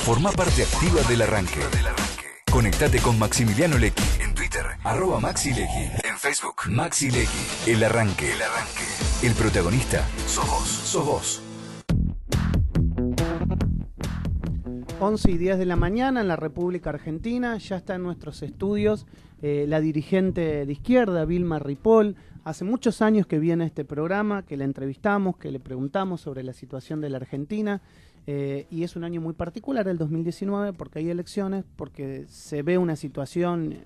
Forma parte activa del arranque. Conectate con Maximiliano Lecchi en Twitter, @MaxiLecchi, en Facebook, Maxi Lecchi. El arranque. El protagonista sos vos. 11:10 de la mañana en la República Argentina. Ya está en nuestros estudios la dirigente de izquierda, Vilma Ripoll. Hace muchos años que viene este programa, que la entrevistamos, que le preguntamos sobre la situación de la Argentina. Y es un año muy particular, el 2019, porque hay elecciones, porque se ve una situación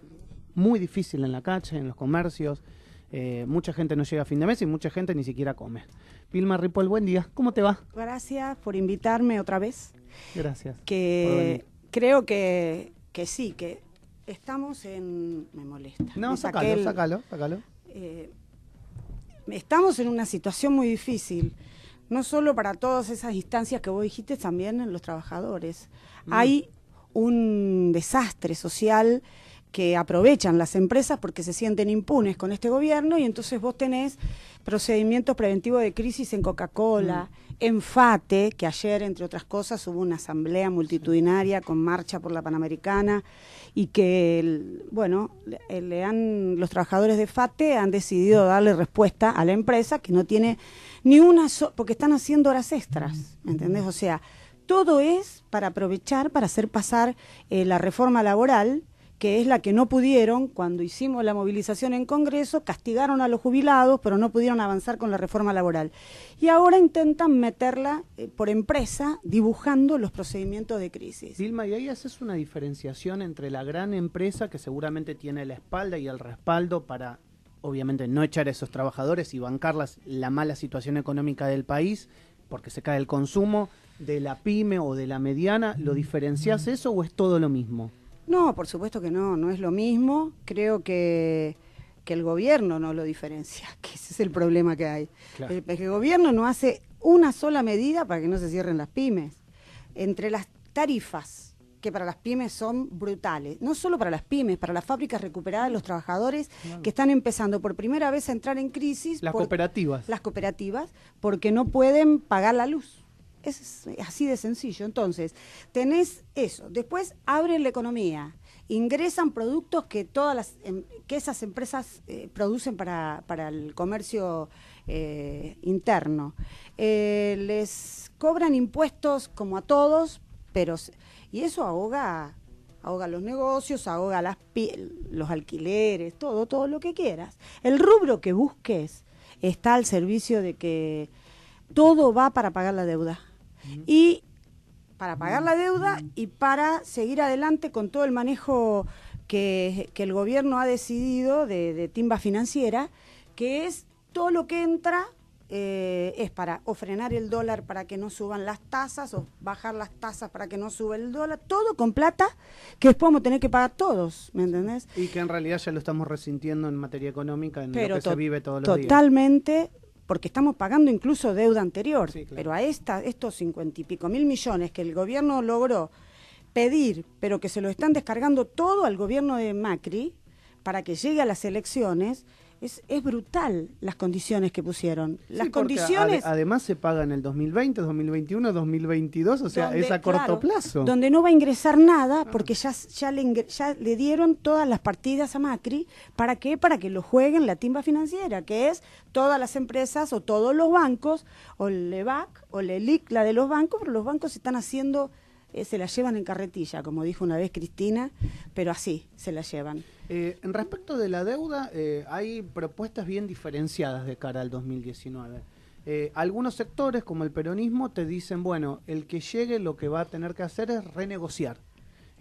muy difícil en la calle, en los comercios. Mucha gente no llega a fin de mes y mucha gente ni siquiera come. Vilma Ripoll, buen día. ¿Cómo te va? Gracias por invitarme otra vez. Gracias. Creo que sí, que estamos en... Me molesta. No, sácalo. Estamos en una situación muy difícil, no solo para todas esas instancias que vos dijiste, también en los trabajadores. Hay un desastre social que aprovechan las empresas porque se sienten impunes con este gobierno, y entonces vos tenés procedimientos preventivos de crisis en Coca-Cola, en FATE, que ayer, entre otras cosas, hubo una asamblea multitudinaria con marcha por la Panamericana, y que, los trabajadores de FATE han decidido darle respuesta a la empresa, que no tiene ni una porque están haciendo horas extras, ¿entendés? O sea, todo es para aprovechar, para hacer pasar la reforma laboral, que es la que no pudieron, cuando hicimos la movilización en Congreso, castigaron a los jubilados, pero no pudieron avanzar con la reforma laboral. Y ahora intentan meterla por empresa, dibujando los procedimientos de crisis. Vilma, y ahí haces una diferenciación entre la gran empresa, que seguramente tiene la espalda y el respaldo para, obviamente, no echar a esos trabajadores y bancar la mala situación económica del país, porque se cae el consumo, de la pyme o de la mediana. ¿Lo diferenciás eso o es todo lo mismo? No, por supuesto que no es lo mismo. Creo que el gobierno no lo diferencia, que ese es el problema que hay. Claro. El gobierno no hace una sola medida para que no se cierren las pymes. Entre las tarifas, que para las pymes son brutales, no solo para las pymes, para las fábricas recuperadas, los trabajadores que están empezando por primera vez a entrar en crisis. Las cooperativas, porque no pueden pagar la luz. Es así de sencillo. Entonces, tenés eso. Después abren la economía, ingresan productos que que esas empresas producen para el comercio interno. Les cobran impuestos como a todos, y eso ahoga los negocios, ahoga los alquileres, todo lo que quieras. El rubro que busques está al servicio de que todo va para pagar la deuda. Y para pagar la deuda y para seguir adelante con todo el manejo que el gobierno ha decidido de timba financiera, que es todo lo que entra es para o frenar el dólar para que no suban las tasas, o bajar las tasas para que no suba el dólar, todo con plata que después vamos a tener que pagar todos, ¿me entendés? Y que en realidad ya lo estamos resintiendo en materia económica, en lo que se vive todos los días. Totalmente, porque estamos pagando incluso deuda anterior, sí, claro. Pero a estos 50 y pico mil millones que el gobierno logró pedir, pero que se lo están descargando todo al gobierno de Macri para que llegue a las elecciones, es brutal las condiciones que pusieron. Las condiciones... Además se paga en el 2020, 2021, 2022, o sea, es a corto plazo. Donde no va a ingresar nada, porque ya le dieron todas las partidas a Macri. ¿Para qué? Para que lo jueguen la timba financiera, que es todas las empresas o todos los bancos, o el LEVAC, o la ELIC, la de los bancos, pero los bancos están haciendo... se la llevan en carretilla, como dijo una vez Cristina, pero así se la llevan. En respecto de la deuda, hay propuestas bien diferenciadas de cara al 2019. Algunos sectores, como el peronismo, te dicen, bueno, el que llegue lo que va a tener que hacer es renegociar.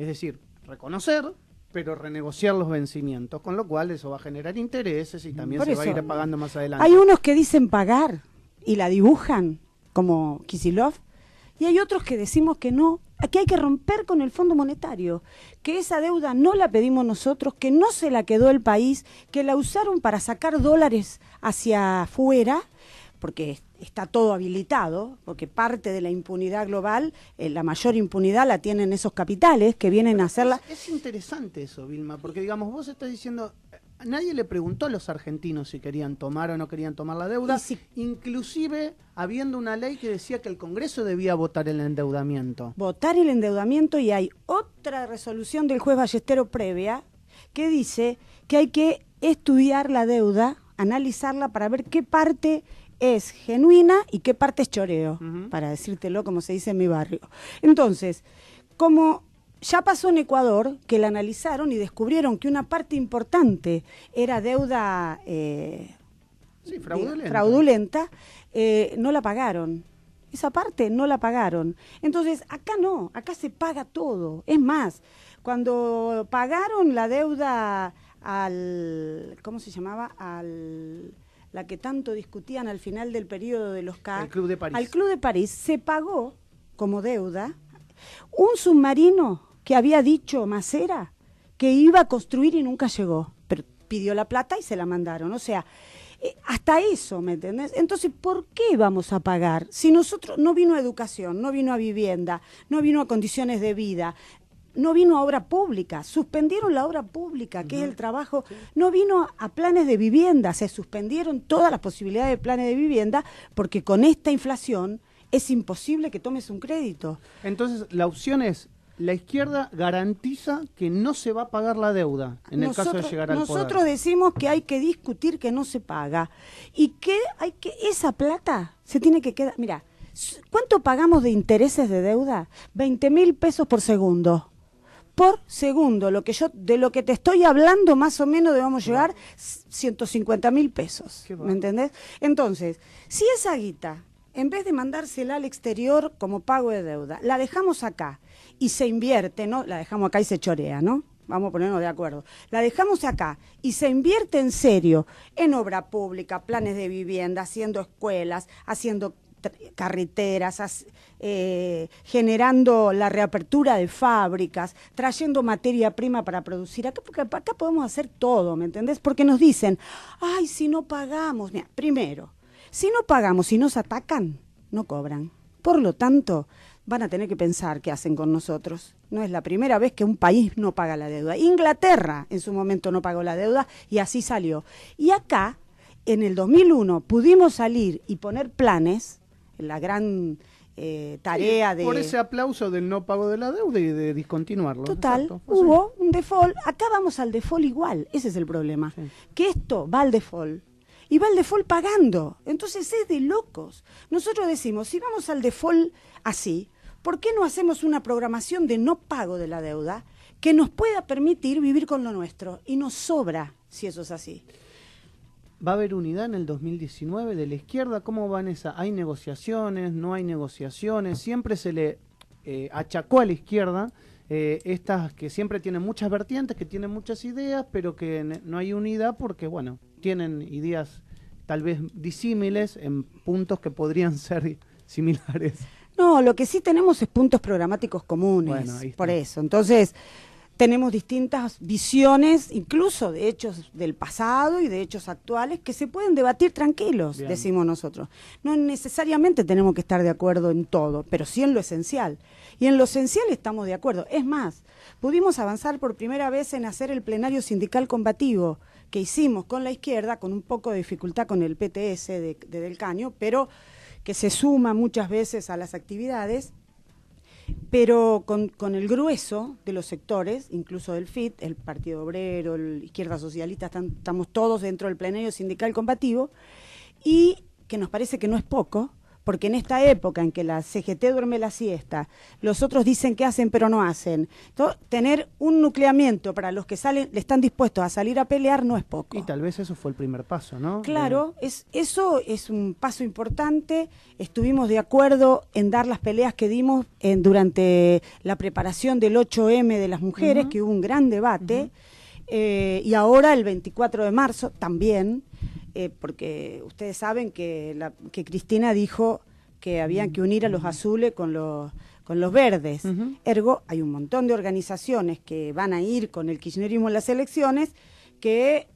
Es decir, reconocer, pero renegociar los vencimientos, con lo cual eso va a generar intereses y también se va a ir pagando más adelante. Hay unos que dicen pagar y la dibujan, como Kicillof, y hay otros que decimos que no, que hay que romper con el Fondo Monetario, que esa deuda no la pedimos nosotros, que no se la quedó el país, que la usaron para sacar dólares hacia afuera, porque está todo habilitado, porque parte de la impunidad global, la mayor impunidad la tienen esos capitales que vienen a hacerla. Es interesante eso, Vilma, porque digamos, vos estás diciendo, nadie le preguntó a los argentinos si querían tomar o no querían tomar la deuda, inclusive habiendo una ley que decía que el Congreso debía votar el endeudamiento. Votar el endeudamiento, y hay otra resolución del juez Ballestero previa que dice que hay que estudiar la deuda, analizarla para ver qué parte es genuina y qué parte es choreo, para decírtelo como se dice en mi barrio. Entonces, como ya pasó en Ecuador, que la analizaron y descubrieron que una parte importante era deuda fraudulenta, no la pagaron. Esa parte no la pagaron. Entonces, acá no, acá se paga todo. Es más, cuando pagaron la deuda al, ¿cómo se llamaba? La que tanto discutían al final del periodo de los Al Club de París. Al Club de París se pagó como deuda un submarino que había dicho Macera que iba a construir y nunca llegó, pero pidió la plata y se la mandaron. O sea, hasta eso, ¿me entendés? Entonces, ¿por qué vamos a pagar? Si nosotros no vino a educación, no vino a vivienda, no vino a condiciones de vida, no vino a obra pública, suspendieron la obra pública, que es el trabajo, no vino a planes de vivienda, se suspendieron todas las posibilidades de planes de vivienda, porque con esta inflación es imposible que tomes un crédito. Entonces, la opción es, la izquierda garantiza que no se va a pagar la deuda en el caso de llegar al poder. Nosotros decimos que hay que discutir que no se paga y que esa plata se tiene que quedar. Mira, ¿cuánto pagamos de intereses de deuda? 20.000 pesos por segundo. Por segundo, de lo que te estoy hablando, más o menos debemos llegar 150.000 pesos. ¿Me entendés? Entonces, si esa guita, en vez de mandársela al exterior como pago de deuda, la dejamos acá y se invierte, ¿no? La dejamos acá y se chorea, ¿no? Vamos a ponernos de acuerdo. La dejamos acá y se invierte en serio en obra pública, planes de vivienda, haciendo escuelas, haciendo carreteras, generando la reapertura de fábricas, trayendo materia prima para producir. Porque acá podemos hacer todo, ¿me entendés? Porque nos dicen, ay, si no pagamos. Mira, primero, si no pagamos, si nos atacan, no cobran. Por lo tanto, van a tener que pensar qué hacen con nosotros. No es la primera vez que un país no paga la deuda. Inglaterra en su momento no pagó la deuda y así salió. Y acá, en el 2001, pudimos salir y poner planes, la gran tarea de... Por ese aplauso del no pago de la deuda y de discontinuarlo. Total, exacto, hubo un default. Acá vamos al default igual, ese es el problema. Sí. Que esto va al default. Y va al default pagando. Entonces es de locos. Nosotros decimos, si vamos al default así, ¿por qué no hacemos una programación de no pago de la deuda que nos pueda permitir vivir con lo nuestro? Y nos sobra si eso es así. ¿Va a haber unidad en el 2019 de la izquierda? ¿Cómo van esas? ¿Hay negociaciones? ¿No hay negociaciones? Siempre se le achacó a la izquierda estas que siempre tienen muchas vertientes, que tienen muchas ideas, pero que no hay unidad porque, bueno, tienen ideas tal vez disímiles en puntos que podrían ser similares. No, lo que sí tenemos es puntos programáticos comunes, bueno, por eso. Entonces, tenemos distintas visiones, incluso de hechos del pasado y de hechos actuales, que se pueden debatir tranquilos, bien, decimos nosotros. No necesariamente tenemos que estar de acuerdo en todo, pero sí en lo esencial. Y en lo esencial estamos de acuerdo. Es más, pudimos avanzar por primera vez en hacer el plenario sindical combativo que hicimos con la izquierda, con un poco de dificultad con el PTS de Del Caño, pero que se suma muchas veces a las actividades, pero con el grueso de los sectores, incluso del FIT, el Partido Obrero, el Izquierda Socialista, estamos todos dentro del plenario sindical combativo, y que nos parece que no es poco, porque en esta época en que la CGT duerme la siesta, los otros dicen que hacen pero no hacen, tener un nucleamiento para los que salen, le están dispuestos a salir a pelear no es poco. Y tal vez eso fue el primer paso, ¿no? Claro, eso es un paso importante. Estuvimos de acuerdo en dar las peleas que dimos durante la preparación del 8M de las mujeres, que hubo un gran debate, y ahora el 24 de marzo también, porque ustedes saben que Cristina dijo que habían que unir a los azules con los verdes. Ergo, hay un montón de organizaciones que van a ir con el kirchnerismo en las elecciones que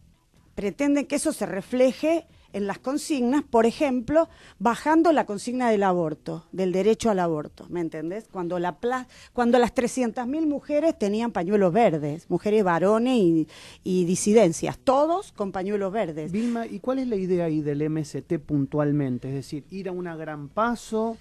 pretenden que eso se refleje en las consignas, por ejemplo, bajando la consigna del aborto, del derecho al aborto, ¿me entendés? Cuando las 300.000 mujeres tenían pañuelos verdes, mujeres varones y disidencias, todos con pañuelos verdes. Vilma, ¿y cuál es la idea ahí del MST puntualmente? Es decir, ir a una gran paso,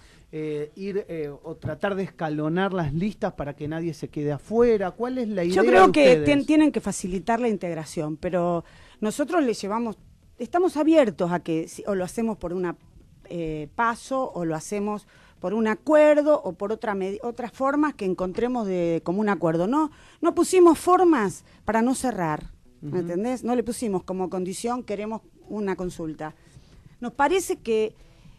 o tratar de escalonar las listas para que nadie se quede afuera. ¿Cuál es la idea? Yo creo de que ustedes? tienen que facilitar la integración, pero nosotros les llevamos, estamos abiertos a que o lo hacemos por una paso, o lo hacemos por un acuerdo, o por otras formas que encontremos de común acuerdo. No pusimos formas para no cerrar, ¿me entendés? No le pusimos como condición, queremos una consulta. Nos parece que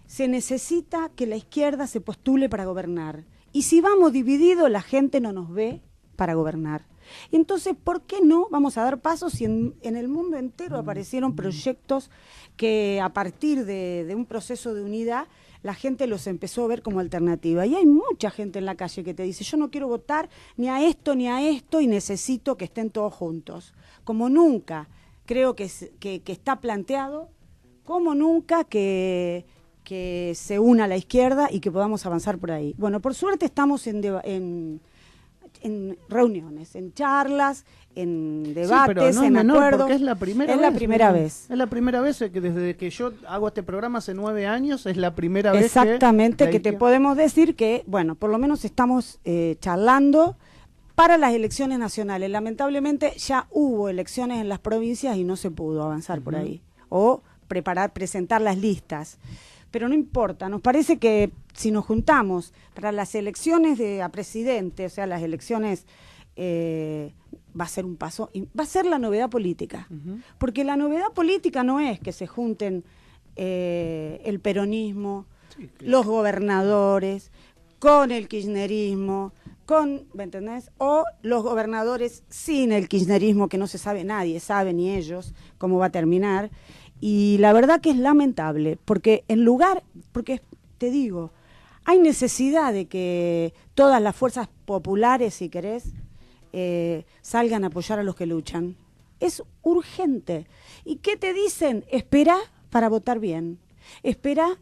se necesita que la izquierda se postule para gobernar. Y si vamos divididos, la gente no nos ve para gobernar. Entonces, ¿por qué no vamos a dar pasos si en el mundo entero aparecieron proyectos que a partir de un proceso de unidad la gente los empezó a ver como alternativa? Y hay mucha gente en la calle que te dice, yo no quiero votar ni a esto y necesito que estén todos juntos. Como nunca creo que está planteado, como nunca que se una a la izquierda y que podamos avanzar por ahí. Bueno, por suerte estamos en reuniones, en charlas, en debates, sí, pero no en menor, acuerdos. porque es la primera vez. Es la primera vez. Es la primera vez que desde que yo hago este programa hace 9 años, es la primera vez exactamente, que te podemos decir que, bueno, por lo menos estamos charlando para las elecciones nacionales. Lamentablemente ya hubo elecciones en las provincias y no se pudo avanzar por ahí. O presentar las listas. Pero no importa, nos parece que si nos juntamos para las elecciones a presidente, o sea, las elecciones, va a ser un paso, y va a ser la novedad política. Porque la novedad política no es que se junten el peronismo, sí, los gobernadores, con el kirchnerismo, ¿me entendés? O los gobernadores sin el kirchnerismo, que no se sabe, nadie sabe, ni ellos, cómo va a terminar. Y la verdad que es lamentable, porque porque te digo, hay necesidad de que todas las fuerzas populares, si querés, salgan a apoyar a los que luchan. Es urgente. ¿Y qué te dicen? Espera para votar bien. ¿Espera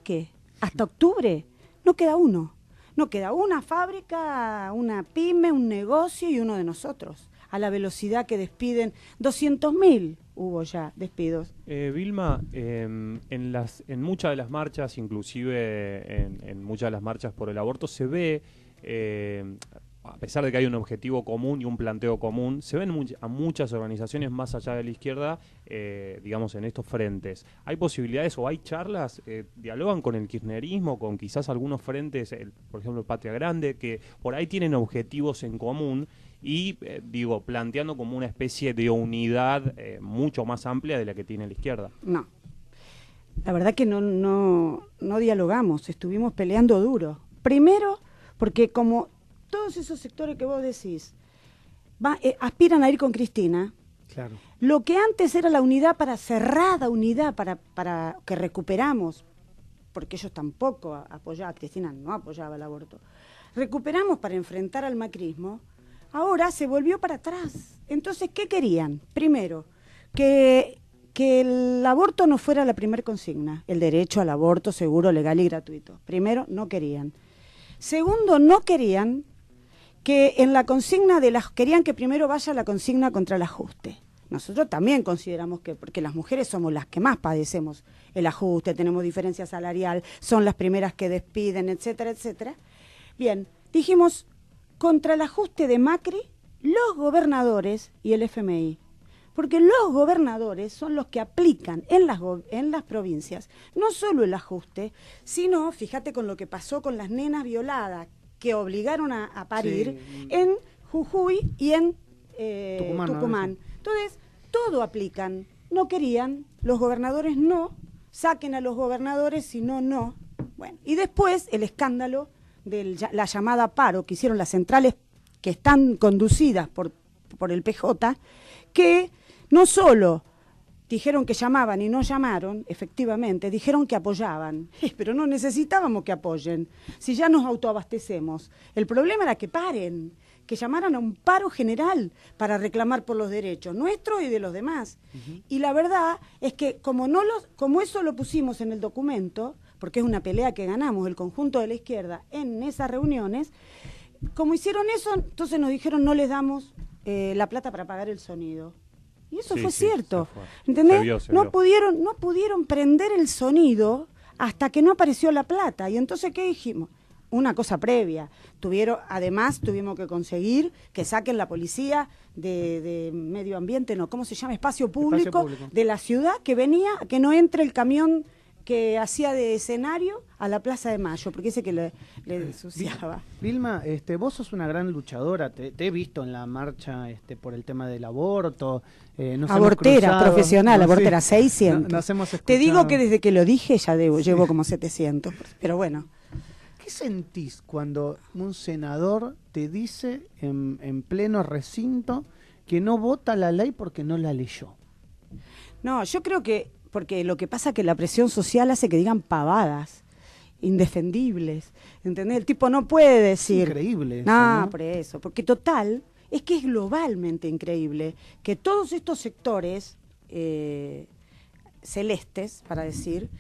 qué? ¿Hasta octubre? No queda uno. No queda una fábrica, una pyme, un negocio y uno de nosotros. A la velocidad que despiden 200.000. Hubo ya despidos. Vilma, en muchas de las marchas, inclusive en muchas de las marchas por el aborto, se ve, a pesar de que hay un objetivo común y un planteo común, se ven a muchas organizaciones más allá de la izquierda, digamos, en estos frentes. ¿Hay posibilidades o hay charlas? ¿Dialogan con el kirchnerismo, con quizás algunos frentes, por ejemplo, Patria Grande, que por ahí tienen objetivos en común? Y, planteando como una especie de unidad mucho más amplia de la que tiene la izquierda. No, la verdad que no dialogamos, estuvimos peleando duro. Primero, porque como todos esos sectores que vos decís aspiran a ir con Cristina, claro. Lo que antes era la unidad cerrada unidad para que recuperamos, porque ellos tampoco apoyaban, Cristina no apoyaba el aborto, recuperamos para enfrentar al macrismo. Ahora se volvió para atrás. Entonces, ¿qué querían? Primero, que el aborto no fuera la primer consigna, el derecho al aborto seguro, legal y gratuito. Primero, no querían. Segundo, no querían que en la consigna querían que primero vaya la consigna contra el ajuste. Nosotros también consideramos que, porque las mujeres somos las que más padecemos el ajuste, tenemos diferencia salarial, son las primeras que despiden, etcétera, etcétera. Bien, dijimos, contra el ajuste de Macri, los gobernadores y el FMI. Porque los gobernadores son los que aplican en las provincias no solo el ajuste, sino, fíjate con lo que pasó con las nenas violadas, que obligaron a parir en Jujuy y en Tucumán. Entonces, todo aplican. No querían, los gobernadores no, saquen a los gobernadores, si no. Bueno, y después el escándalo de la llamada paro que hicieron las centrales que están conducidas por el PJ, que no solo dijeron que llamaban y no llamaron, efectivamente, dijeron que apoyaban, pero no necesitábamos que apoyen, si ya nos autoabastecemos. El problema era que paren, que llamaran a un paro general para reclamar por los derechos nuestros y de los demás. Y la verdad es que como eso lo pusimos en el documento, porque es una pelea que ganamos el conjunto de la izquierda en esas reuniones, como hicieron eso, entonces nos dijeron no les damos la plata para pagar el sonido. Y eso fue cierto. ¿Entendés? Se vio. No pudieron prender el sonido hasta que no apareció la plata. Y entonces, ¿qué dijimos? Una cosa previa. Además, tuvimos que conseguir que saquen la policía de medio ambiente, no, ¿cómo se llama? Espacio público de la ciudad, que no entre el camión que hacía de escenario a la Plaza de Mayo, porque ese que le ensuciaba. Vilma, vos sos una gran luchadora, te he visto en la marcha por el tema del aborto. Abortera, profesional, abortera, 600. Nos hemos escuchado. Te digo que desde que lo dije ya llevo como 700, pero bueno. ¿Qué sentís cuando un senador te dice en pleno recinto que no vota la ley porque no la leyó? No, yo creo que porque lo que pasa es que la presión social hace que digan pavadas, indefendibles, ¿entendés? El tipo no puede decir... Increíble eso, No, ¿no? por eso, porque total, es que es globalmente increíble que todos estos sectores celestes, para decir,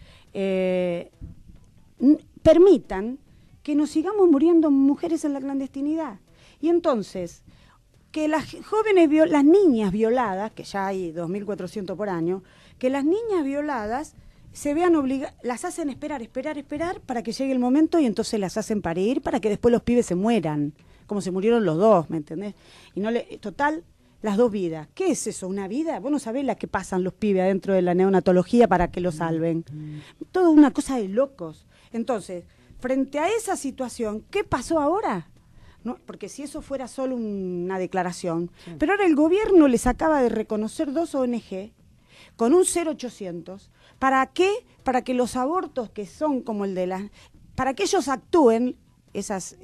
permitan que nos sigamos muriendo mujeres en la clandestinidad. Y entonces, que las jóvenes, las niñas violadas, que ya hay 2.400 por año, que las niñas violadas se vean las hacen esperar para que llegue el momento y entonces las hacen parir para que después los pibes se mueran, como se murieron los dos, ¿me entendés? Y total, las dos vidas. ¿Qué es eso, una vida? Vos no sabés la que pasan los pibes adentro de la neonatología para que lo salven. Todo una cosa de locos. Entonces, frente a esa situación, ¿qué pasó ahora? No, porque si eso fuera solo una declaración, pero ahora el gobierno les acaba de reconocer 2 ONG con un 0800, ¿para qué? Para que los abortos que son como el de para que ellos actúen, esas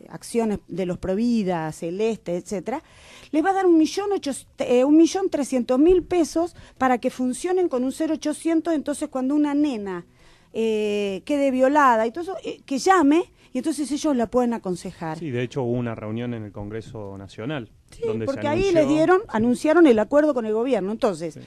acciones de los Provida, Celeste, etcétera, les va a dar 1.300.000 pesos para que funcionen con un 0800, entonces cuando una nena quede violada y todo eso, que llame y entonces ellos la pueden aconsejar. Sí, de hecho hubo una reunión en el Congreso Nacional. Sí, donde porque se ahí anunció... anunciaron el acuerdo con el gobierno. Entonces,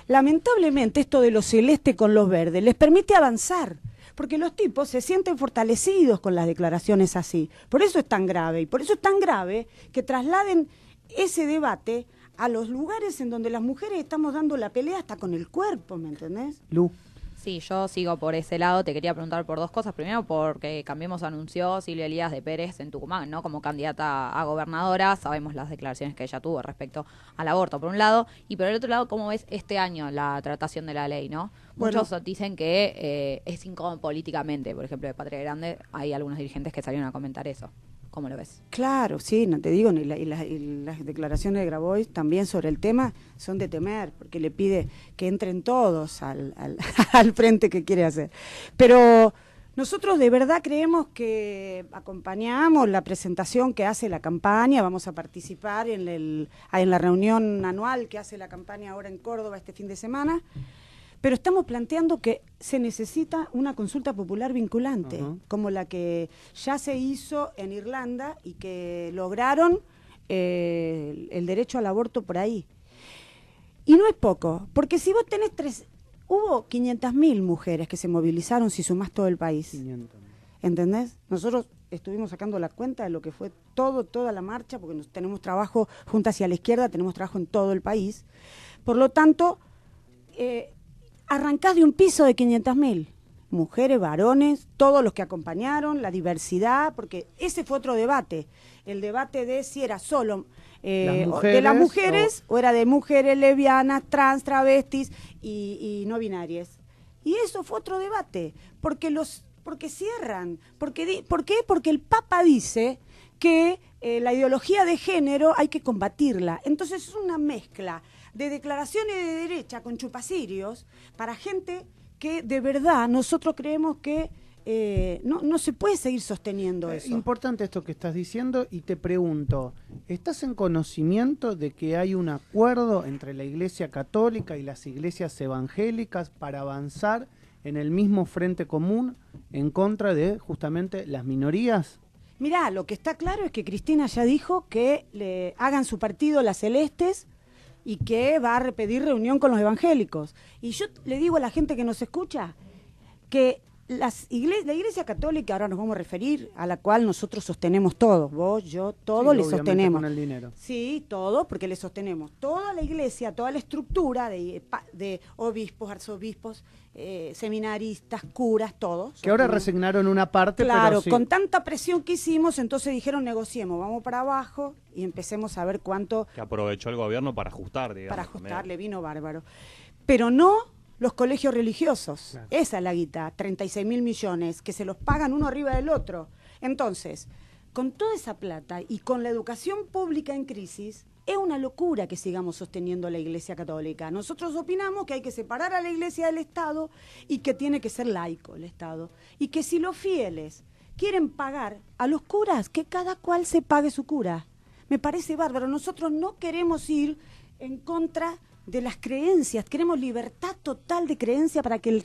lamentablemente esto de los celeste con los verdes les permite avanzar, porque los tipos se sienten fortalecidos con las declaraciones así. Por eso es tan grave, y por eso es tan grave que trasladen ese debate a los lugares en donde las mujeres estamos dando la pelea hasta con el cuerpo, ¿me entendés? Lu. Sí, yo sigo por ese lado. Te quería preguntar por 2 cosas. Primero, porque Cambiemos anunció Silvia Elías de Pérez en Tucumán, ¿no? Como candidata a gobernadora. Sabemos las declaraciones que ella tuvo respecto al aborto, por un lado. Y por el otro lado, ¿cómo ves este año la tratación de la ley, no? Bueno. Muchos dicen que es incómodo políticamente. Por ejemplo, de Patria Grande hay algunos dirigentes que salieron a comentar eso. ¿Cómo lo ves? Claro, sí, no te digo, y las declaraciones de Grabois también sobre el tema son de temer, porque le pide que entren todos al frente que quiere hacer. Pero nosotros de verdad creemos que acompañamos la presentación que hace la campaña, vamos a participar en la reunión anual que hace la campaña ahora en Córdoba este fin de semana. Pero estamos planteando que se necesita una consulta popular vinculante, como la que ya se hizo en Irlanda y que lograron el derecho al aborto por ahí. Y no es poco, porque si vos tenés hubo 500.000 mujeres que se movilizaron si sumás todo el país. 500. ¿Entendés? Nosotros estuvimos sacando la cuenta de lo que fue toda la marcha, porque tenemos trabajo junto hacia la izquierda, tenemos trabajo en todo el país. Por lo tanto... arrancás de un piso de 500.000, mujeres, varones, todos los que acompañaron, la diversidad, porque ese fue otro debate, el debate de si era solo de las mujeres o era de mujeres lesbianas, trans, travestis y no binarias. Y eso fue otro debate, porque cierran, ¿por qué? Porque el Papa dice que la ideología de género hay que combatirla, entonces es una mezcla de declaraciones de derecha con chupacirios para gente que de verdad nosotros creemos que no se puede seguir sosteniendo eso. Importante esto que estás diciendo y te pregunto, ¿estás en conocimiento de que hay un acuerdo entre la Iglesia Católica y las iglesias evangélicas para avanzar en el mismo frente común en contra de justamente las minorías? Mirá, lo que está claro es que Cristina ya dijo que le hagan su partido las celestes y que va a pedir reunión con los evangélicos. Y yo le digo a la gente que nos escucha que la Iglesia Católica, ahora nos vamos a referir, a la cual nosotros sostenemos todos, vos, yo, todos Sí, le obviamente sostenemos. con el dinero. Sí, todo, porque le sostenemos. Toda la Iglesia, toda la estructura de obispos, arzobispos, seminaristas, curas, todos. Que ahora sostenemos. resignaron una parte, Claro, pero sí. con tanta presión que hicimos, entonces dijeron negociemos, vamos para abajo y empecemos a ver cuánto Que aprovechó el gobierno para ajustar, digamos. para también. ajustarle, vino bárbaro. Pero no los colegios religiosos. Claro. Esa es la guita, 36.000 millones, que se los pagan uno arriba del otro. Entonces, con toda esa plata y con la educación pública en crisis, es una locura que sigamos sosteniendo la Iglesia Católica. Nosotros opinamos que hay que separar a la Iglesia del Estado y que tiene que ser laico el Estado. Y que si los fieles quieren pagar a los curas, que cada cual se pague su cura. Me parece bárbaro. Nosotros no queremos ir en contra de las creencias, queremos libertad total de creencia para que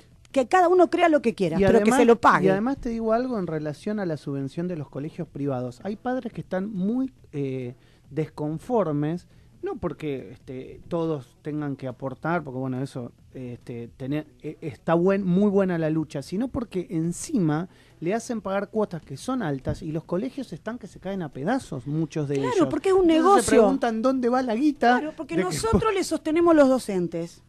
cada uno crea lo que quiera, Y pero además, que se lo pague. Y además te digo algo en relación a la subvención de los colegios privados. Hay padres que están muy desconformes, no porque todos tengan que aportar, porque bueno, eso está muy buena la lucha, sino porque encima le hacen pagar cuotas que son altas y los colegios están que se caen a pedazos, muchos de ellos. Claro, porque es un Entonces negocio. se preguntan dónde va la guita. Claro, porque de que- nosotros le sostenemos los docentes,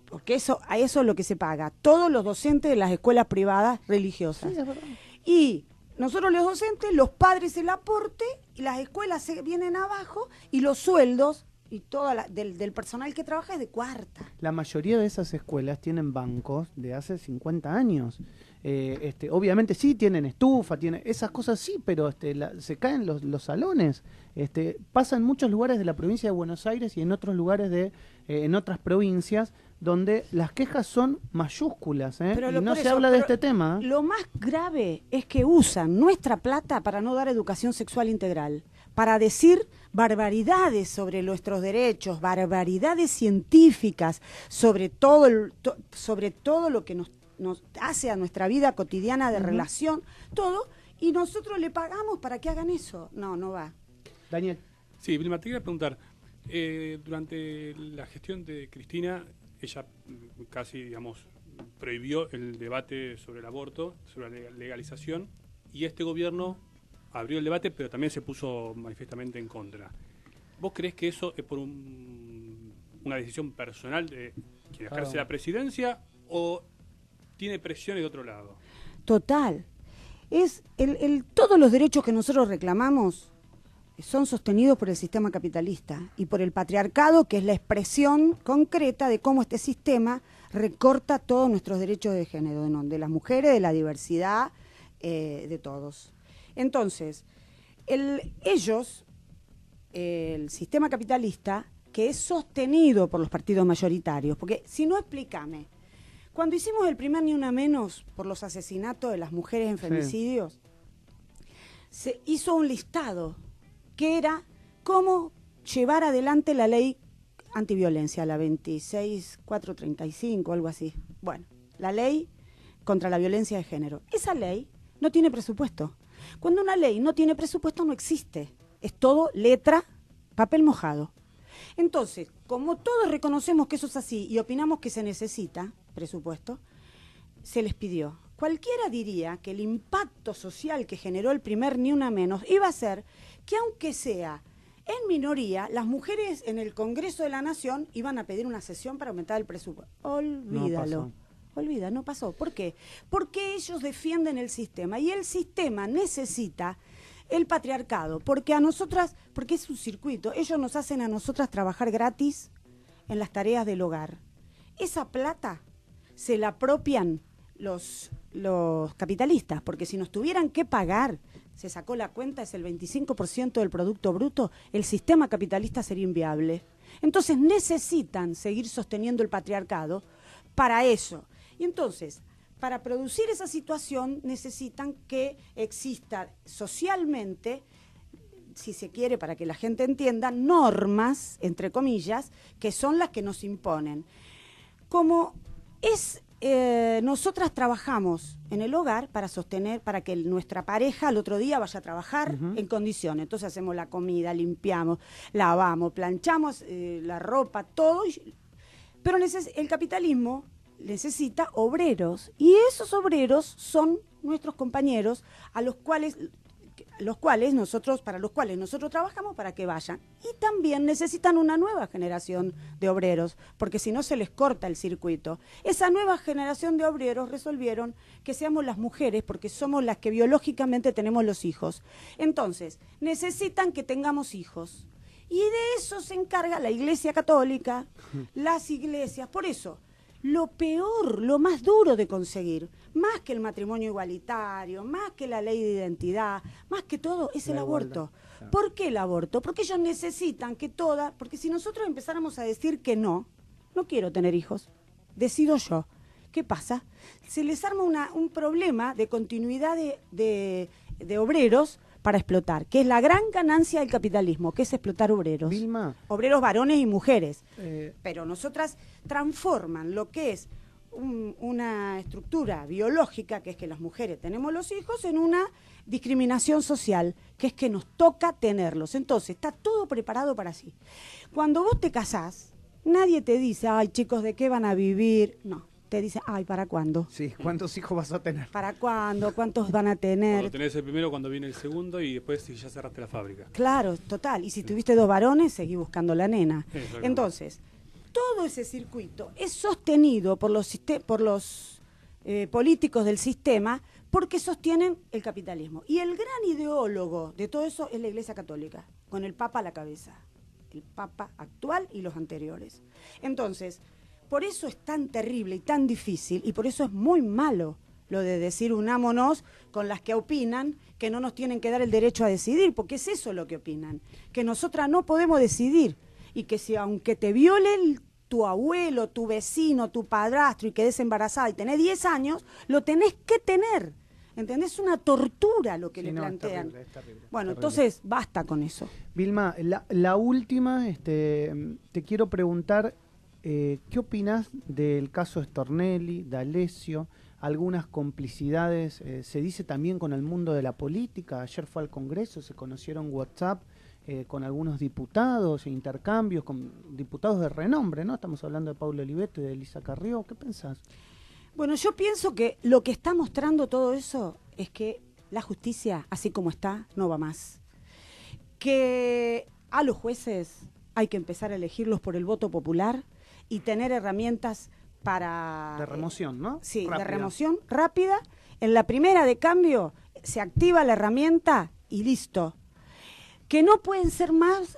porque a eso es lo que se paga, todos los docentes de las escuelas privadas religiosas. Sí, es verdad. Y nosotros los docentes, los padres el aporte, y las escuelas se vienen abajo, y los sueldos y del personal que trabaja es de cuarta. La mayoría de esas escuelas tienen bancos de hace 50 años. Obviamente sí tienen estufa, tienen esas cosas sí, pero se caen los salones. Pasa en muchos lugares de la provincia de Buenos Aires y en otros lugares en otras provincias donde las quejas son mayúsculas, y no por se eso, habla de pero este tema. Lo más grave es que usan nuestra plata para no dar educación sexual integral, para decir barbaridades sobre nuestros derechos, barbaridades científicas, sobre todo lo que nos hace a nuestra vida cotidiana de relación, todo, y nosotros le pagamos para que hagan eso. No va. Daniel. Sí, Vilma, te quería preguntar, durante la gestión de Cristina, ella casi, digamos, prohibió el debate sobre el aborto, sobre la legalización, y este gobierno abrió el debate, pero también se puso manifiestamente en contra. ¿Vos creés que eso es por una decisión personal de quien ejerce la presidencia o tiene presiones de otro lado? Total. Todos los derechos que nosotros reclamamos son sostenidos por el sistema capitalista y por el patriarcado, que es la expresión concreta de cómo este sistema recorta todos nuestros derechos de género, de las mujeres, de la diversidad, de todos. Entonces, el sistema capitalista, que es sostenido por los partidos mayoritarios, porque si no, explícame, cuando hicimos el primer Ni Una Menos por los asesinatos de las mujeres en femicidios, se hizo un listado que era cómo llevar adelante la ley antiviolencia, la 26435, algo así. Bueno, la ley contra la violencia de género. Esa ley no tiene presupuesto. Cuando una ley no tiene presupuesto no existe. Es todo letra, papel mojado. Entonces, como todos reconocemos que eso es así y opinamos que se necesita presupuesto, se les pidió. Cualquiera diría que el impacto social que generó el primer Ni Una Menos iba a ser que, aunque sea en minoría, las mujeres en el Congreso de la Nación iban a pedir una sesión para aumentar el presupuesto. Olvídalo. No pasó. ¿Por qué? Porque ellos defienden el sistema y el sistema necesita el patriarcado, porque es un circuito, ellos nos hacen a nosotras trabajar gratis en las tareas del hogar. Esa plata se la apropian los capitalistas, porque si nos tuvieran que pagar, se sacó la cuenta, es el 25% del Producto Bruto, el sistema capitalista sería inviable. Entonces necesitan seguir sosteniendo el patriarcado para eso. Y entonces, para producir esa situación, necesitan que exista socialmente, si se quiere, para que la gente entienda, normas, entre comillas, que son las que nos imponen. Como es nosotras trabajamos en el hogar para sostener, para que nuestra pareja al otro día vaya a trabajar en condiciones. Entonces hacemos la comida, limpiamos, lavamos, planchamos la ropa, todo. Pero el capitalismo necesita obreros, y esos obreros son nuestros compañeros para los cuales nosotros trabajamos para que vayan. Y también necesitan una nueva generación de obreros, porque si no se les corta el circuito. Esa nueva generación de obreros resolvieron que seamos las mujeres, porque somos las que biológicamente tenemos los hijos. Entonces, necesitan que tengamos hijos. Y de eso se encarga la Iglesia Católica, las iglesias. Por eso, lo peor, lo más duro de conseguir, más que el matrimonio igualitario, más que la ley de identidad, más que todo, es el aborto. ¿Por qué el aborto? Porque ellos necesitan que porque si nosotros empezáramos a decir que no quiero tener hijos, decido yo. ¿Qué pasa? Se les arma un problema de continuidad de obreros para explotar, que es la gran ganancia del capitalismo, que es explotar obreros. Vilma. Obreros varones y mujeres. Pero nosotras transforman lo que es una estructura biológica, que es que las mujeres tenemos los hijos, en una discriminación social, que es que nos toca tenerlos. Entonces, está todo preparado para sí. Cuando vos te casás, nadie te dice, ay, chicos, ¿de qué van a vivir? No. Te dice, ay, ¿para cuándo? Sí, ¿cuántos hijos vas a tener? ¿Para cuándo? ¿Cuántos van a tener? Cuando tenés el primero, cuando viene el segundo, y después si ya cerraste la fábrica. Claro, total. Y si tuviste 2 varones, seguí buscando la nena. Entonces, todo ese circuito es sostenido por los políticos del sistema, porque sostienen el capitalismo. Y el gran ideólogo de todo eso es la Iglesia Católica, con el Papa a la cabeza. El Papa actual y los anteriores. Entonces, por eso es tan terrible y tan difícil, y por eso es muy malo lo de decir unámonos con las que opinan que no nos tienen que dar el derecho a decidir, porque es eso lo que opinan, que nosotras no podemos decidir, y que si aunque te viole tu abuelo, tu vecino, tu padrastro, y quedes embarazada y tenés 10 años, lo tenés que tener. ¿Entendés? Es una tortura lo que le plantean. Es terrible, bueno, terrible. Entonces basta con eso. Vilma, la última, te quiero preguntar, ¿qué opinas del caso Stornelli, D'Alessio? Algunas complicidades, se dice también con el mundo de la política. Ayer fue al Congreso, se conocieron WhatsApp con algunos diputados, intercambios con diputados de renombre, ¿no? Estamos hablando de Pablo Oliveto y de Elisa Carrió. ¿Qué pensás? Bueno, yo pienso que lo que está mostrando todo eso es que la justicia, así como está, no va más. Que a los jueces hay que empezar a elegirlos por el voto popular y tener herramientas para... De remoción, ¿no? Sí, rápida. De remoción rápida. En la primera de cambio se activa la herramienta y listo. Que no pueden ser más...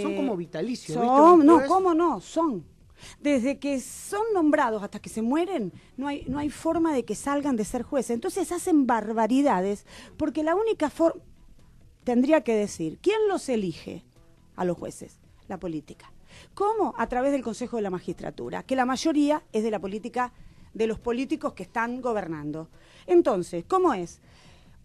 son como vitalicios, ¿viste? No, ¿cómo no? Son. Desde que son nombrados hasta que se mueren, no hay forma de que salgan de ser jueces. Entonces hacen barbaridades, porque la única forma... Tendría que decir, ¿quién los elige a los jueces? La política. ¿Cómo? A través del Consejo de la Magistratura, que la mayoría es de la política, de los políticos que están gobernando. Entonces, ¿cómo es?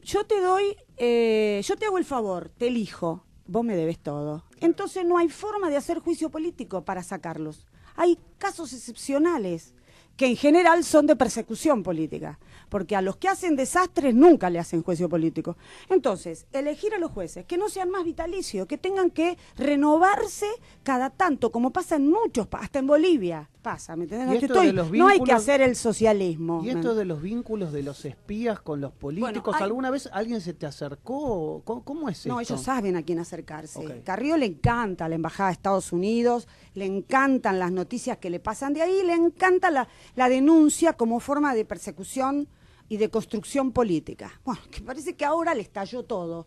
Yo te hago el favor, te elijo, vos me debes todo. Entonces no hay forma de hacer juicio político para sacarlos. Hay casos excepcionales que en general son de persecución política, porque a los que hacen desastres nunca le hacen juicio político. Entonces, elegir a los jueces, que no sean más vitalicios, que tengan que renovarse cada tanto, como pasa en muchos, hasta en Bolivia pasa, ¿me entendés? No hay que hacer el socialismo. ¿Y esto de los vínculos de los espías con los políticos? Bueno, ¿alguna vez alguien se te acercó? ¿Cómo es esto? No, ellos saben a quién acercarse. Okay. Carrió le encanta la Embajada de Estados Unidos, le encantan las noticias que le pasan de ahí, le encanta la denuncia como forma de persecución y de construcción política. Bueno, que parece que ahora le estalló todo.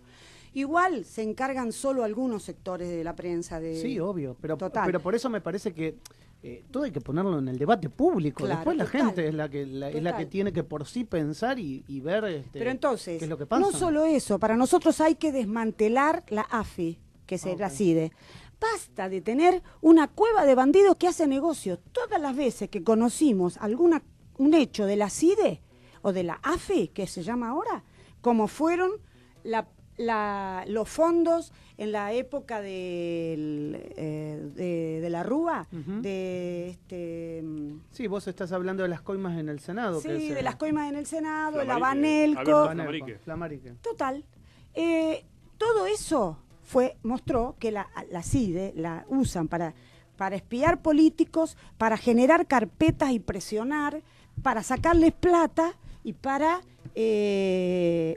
Igual se encargan solo algunos sectores de la prensa de... Sí, obvio, pero por eso me parece que todo hay que ponerlo en el debate público. Claro, después la total, gente es la que tiene que por sí pensar y ver pero entonces, qué es lo que pasa. No solo eso, para nosotros hay que desmantelar la AFI, que es la CIDE. Basta de tener una cueva de bandidos que hace negocios. Todas las veces que conocimos un hecho de la CIDE o de la AFI, que se llama ahora, como fueron los fondos en la época de la Rúa, Sí, vos estás hablando de las coimas en el Senado. Sí, de las coimas en el Senado, la Alberto Banelco. Flamarique. Total. Todo eso mostró que la CIDE la usan para espiar políticos, para generar carpetas y presionar, para sacarles plata y para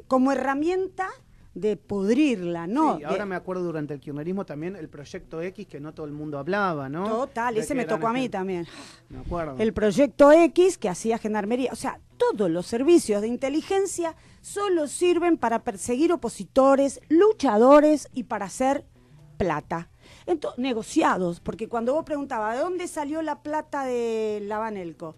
como herramienta de pudrirla, ¿no? Sí, ahora me acuerdo durante el kirchnerismo también el proyecto X, que no todo el mundo hablaba, ¿no? Total, ese me tocó a mí también. Me acuerdo. El proyecto X que hacía Gendarmería, o sea, todos los servicios de inteligencia solo sirven para perseguir opositores, luchadores y para hacer plata. Entonces, negociados, porque cuando vos preguntabas, ¿de dónde salió la plata de la Banelco?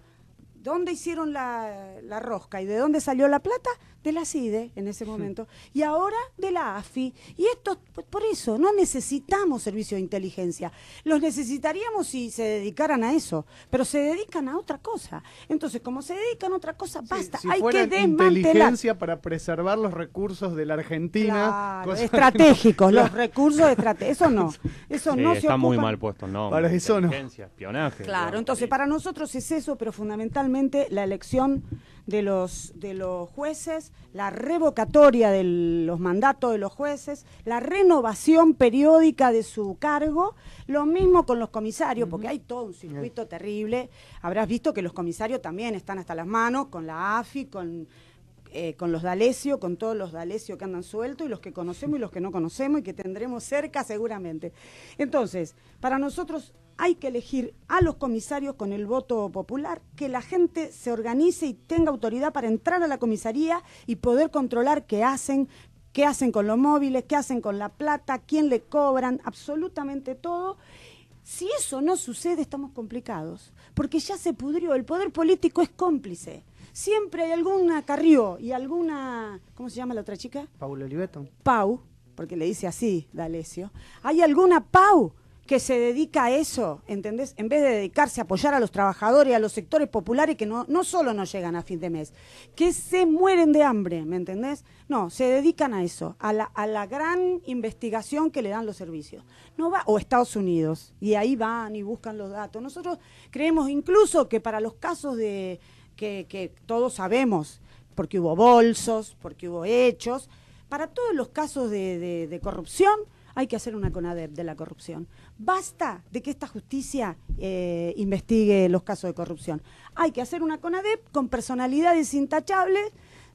¿Dónde hicieron la rosca? ¿Y de dónde salió la plata? De la CIDE en ese momento. Y ahora de la AFI. Y esto, por eso, no necesitamos servicios de inteligencia. Los necesitaríamos si se dedicaran a eso. Pero se dedican a otra cosa. Entonces, como se dedican a otra cosa, basta. Si hay fueran que desmantelar. inteligencia para preservar los recursos de la Argentina. Claro, estratégicos, los recursos estratégicos. Eso no. Eso Sí, no se está muy ocupa. mal puesto, ¿no? Para eso no. Espionaje. Claro, digamos, entonces sí. para nosotros es eso, pero fundamentalmente la elección de los jueces, la revocatoria de los mandatos de los jueces, la renovación periódica de su cargo, lo mismo con los comisarios, porque hay todo un circuito terrible. Habrás visto que los comisarios también están hasta las manos con la AFI, con los D'Alessio, con todos los D'Alessio que andan sueltos y los que conocemos y los que no conocemos y que tendremos cerca seguramente. Entonces, para nosotros hay que elegir a los comisarios con el voto popular, que la gente se organice y tenga autoridad para entrar a la comisaría y poder controlar qué hacen con los móviles, qué hacen con la plata, quién le cobran, absolutamente todo. Si eso no sucede, estamos complicados, porque ya se pudrió, el poder político es cómplice. Siempre hay alguna Carrió y alguna, ¿cómo se llama la otra chica? Paulo Oliveto. Pau, porque le dice así, D'Alessio. Hay alguna Pau que se dedica a eso, ¿entendés? En vez de dedicarse a apoyar a los trabajadores, a los sectores populares que no solo no llegan a fin de mes, que se mueren de hambre, ¿me entendés? No, se dedican a eso, a la gran investigación que le dan los servicios. No va, o Estados Unidos, y ahí van y buscan los datos. Nosotros creemos incluso que para los casos de que todos sabemos, porque hubo bolsos, porque hubo hechos, para todos los casos de corrupción, hay que hacer una CONADEP de la corrupción. Basta de que esta justicia investigue los casos de corrupción. Hay que hacer una CONADEP con personalidades intachables,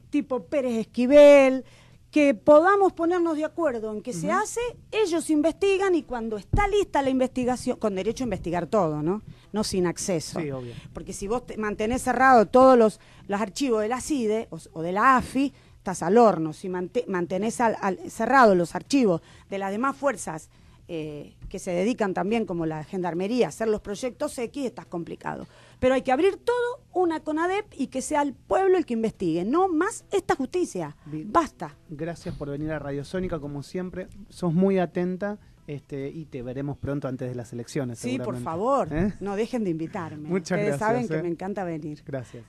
tipo Pérez Esquivel, que podamos ponernos de acuerdo en qué se hace, ellos investigan y cuando está lista la investigación, con derecho a investigar todo, ¿no? No sin acceso. Sí, obvio. Porque si vos mantenés cerrados todos los archivos de la CIDE o de la AFI, estás al horno. Si mantenés cerrados los archivos de las demás fuerzas que se dedican también, como la Gendarmería, a hacer los proyectos X, estás complicado. Pero hay que abrir todo, una CONADEP, y que sea el pueblo el que investigue, no más esta justicia. Bien. Basta. Gracias por venir a Radio Sónica, como siempre. Sos muy atenta y te veremos pronto antes de las elecciones. Sí, por seguramente. favor, no dejen de invitarme. Muchas Ustedes gracias, saben que me encanta venir. Gracias.